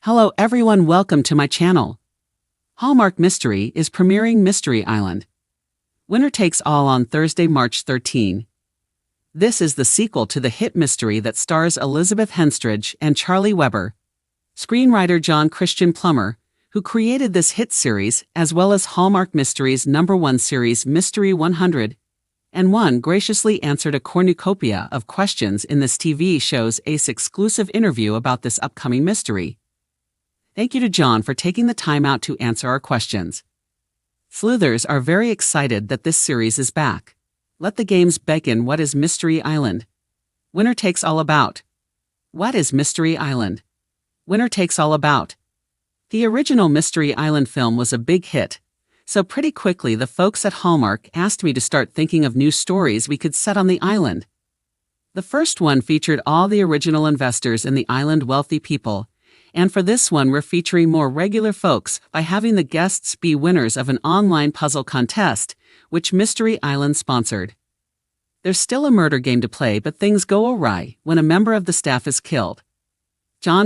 Hello everyone, welcome to my channel. Hallmark Mystery is premiering Mystery Island. Winner takes all on Thursday, March 13. This is the sequel to the hit mystery that stars Elizabeth Henstridge and Charlie Weber. Screenwriter Christian Plummer, who created this hit series as well as Hallmark Mystery's #1 series Mystery 100, and graciously answered a cornucopia of questions in this TV show's exclusive interview about this upcoming mystery. Thank you to John for taking the time out to answer our questions. Sleuthers are very excited that this series is back. Let the games begin. What is Mystery Island? Winner takes all about. What is Mystery Island? Winner takes all about. The original Mystery Island film was a big hit, so pretty quickly the folks at Hallmark asked me to start thinking of new stories we could set on the island. The first one featured all the original investors in the island, wealthy people, and for this one we're featuring more regular folks by having the guests be winners of an online puzzle contest, which Mystery Island sponsored. There's still a murder game to play, but things go awry when a member of the staff is killed.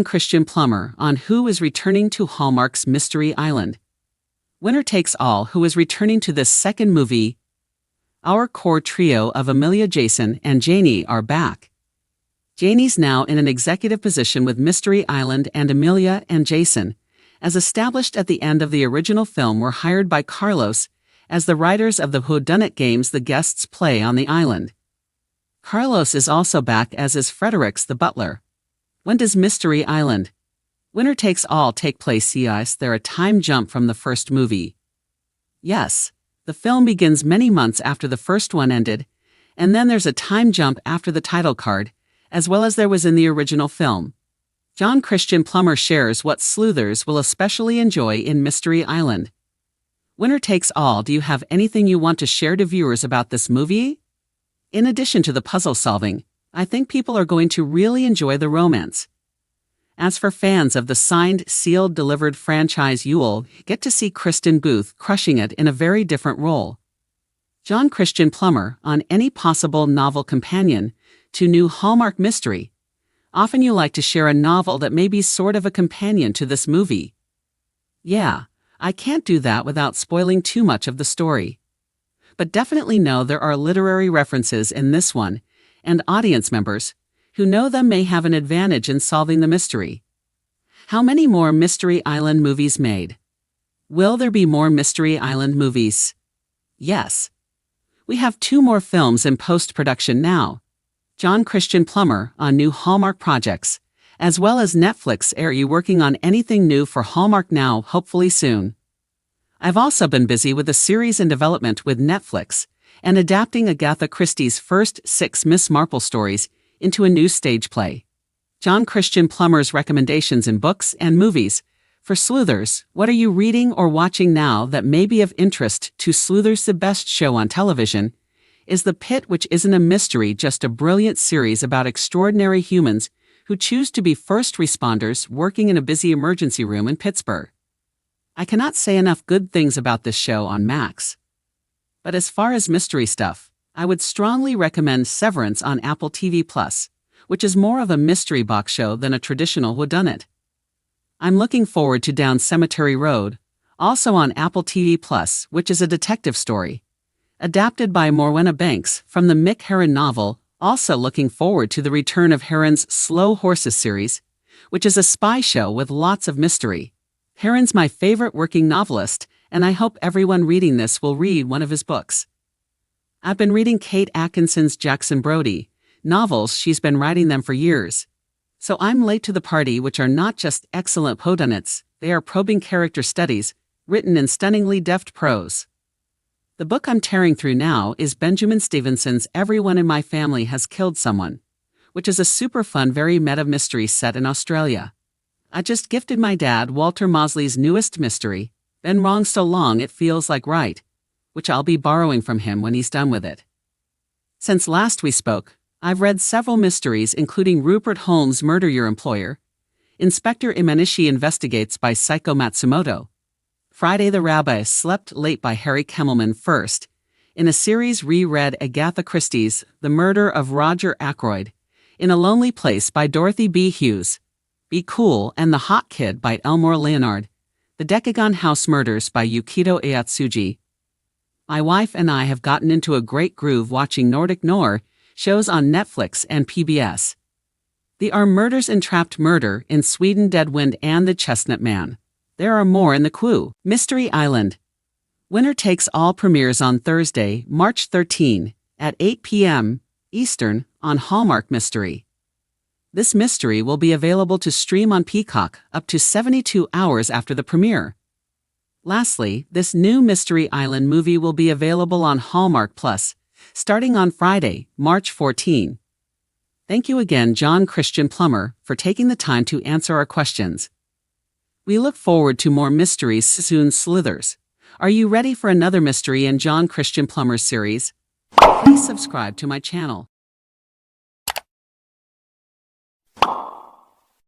Christian Plummer on who is returning to Hallmark's Mystery Island. Winner takes all. Who is returning to this second movie? Our core trio of Amelia, Jason, and Janie are back. Janie's now in an executive position with Mystery Island, and Amelia and Jason, as established at the end of the original film, were hired by Carlos as the writers of the whodunit games the guests play on the island. Carlos is also back, as is Fredericks the butler. When does Mystery Island? Winner takes all take place? Is there a time jump from the first movie? Yes, the film begins many months after the first one ended, and then there's a time jump after the title card, as well as there was in the original film. Christian Plummer shares what sleuthers will especially enjoy in Mystery Island. Winner takes all. Do you have anything you want to share to viewers about this movie? In addition to the puzzle solving, I think people are going to really enjoy the romance. As for fans of the signed, sealed, delivered franchise, you'll get to see Kristen Booth crushing it in a very different role. Christian Plummer on any possible novel companion to new Hallmark mystery. Often you like to share a novel that may be sort of a companion to this movie. Yeah, I can't do that without spoiling too much of the story. But definitely know there are literary references in this one, and audience members who know them may have an advantage in solving the mystery. How many more Mystery Island movies made? Will there be more Mystery Island movies? Yes. We have 2 more films in post-production now. Christian Plummer on new Hallmark projects, as well as Netflix. Are you working on anything new for Hallmark now? Hopefully soon. I've also been busy with a series in development with Netflix and adapting Agatha Christie's first 6 Miss Marple stories into a new stage play. Christian Plummer's recommendations in books and movies. For sleuthers, what are you reading or watching now that may be of interest to sleuthers? The best show on television is The Pit, which isn't a mystery, just a brilliant series about extraordinary humans who choose to be first responders working in a busy emergency room in Pittsburgh. I cannot say enough good things about this show on Max. But as far as mystery stuff, I would strongly recommend Severance on Apple TV+, which is more of a mystery box show than a traditional whodunit. I'm looking forward to Down Cemetery Road, also on Apple TV+, which is a detective story adapted by Morwenna Banks from the Mick Herron novel. Also looking forward to the return of Herron's Slow Horses series, which is a spy show with lots of mystery. Herron's my favorite working novelist, and I hope everyone reading this will read one of his books. I've been reading Kate Atkinson's Jackson Brodie novels. She's been writing them for years. So I'm late to the party, which are not just excellent whodunits, they are probing character studies, written in stunningly deft prose. The book I'm tearing through now is Benjamin Stevenson's Everyone in My Family Has Killed Someone, which is a super fun, very meta mystery set in Australia. I just gifted my dad Walter Mosley's newest mystery, Been Wrong So Long It Feels Like Right, which I'll be borrowing from him when he's done with it. Since last we spoke, I've read several mysteries, including Rupert Holmes' Murder Your Employer, Inspector Imanishi Investigates by Seiko Matsumoto, Friday the Rabbi Slept Late by Harry Kemmelman first, in a series reread Agatha Christie's The Murder of Roger Ackroyd, in a Lonely Place by Dorothy B. Hughes, Be Cool and The Hot Kid by Elmore Leonard. The Decagon House Murders by Yukito Ayatsuji. My wife and I have gotten into a great groove watching Nordic noir shows on Netflix and PBS. The Are Murders Entrapped Murder in Sweden, Dead Wind, and The Chestnut Man. There are more in the queue. Mystery Island. Winner Takes All premieres on Thursday, March 13, at 8 p.m. Eastern on Hallmark Mystery. This mystery will be available to stream on Peacock up to 72 hours after the premiere. Lastly, this new Mystery Island movie will be available on Hallmark Plus, starting on Friday, March 14. Thank you again, Christian Plummer, for taking the time to answer our questions. We look forward to more mysteries soon. Slithers. Are you ready for another mystery in Christian Plummer's series? Please subscribe to my channel.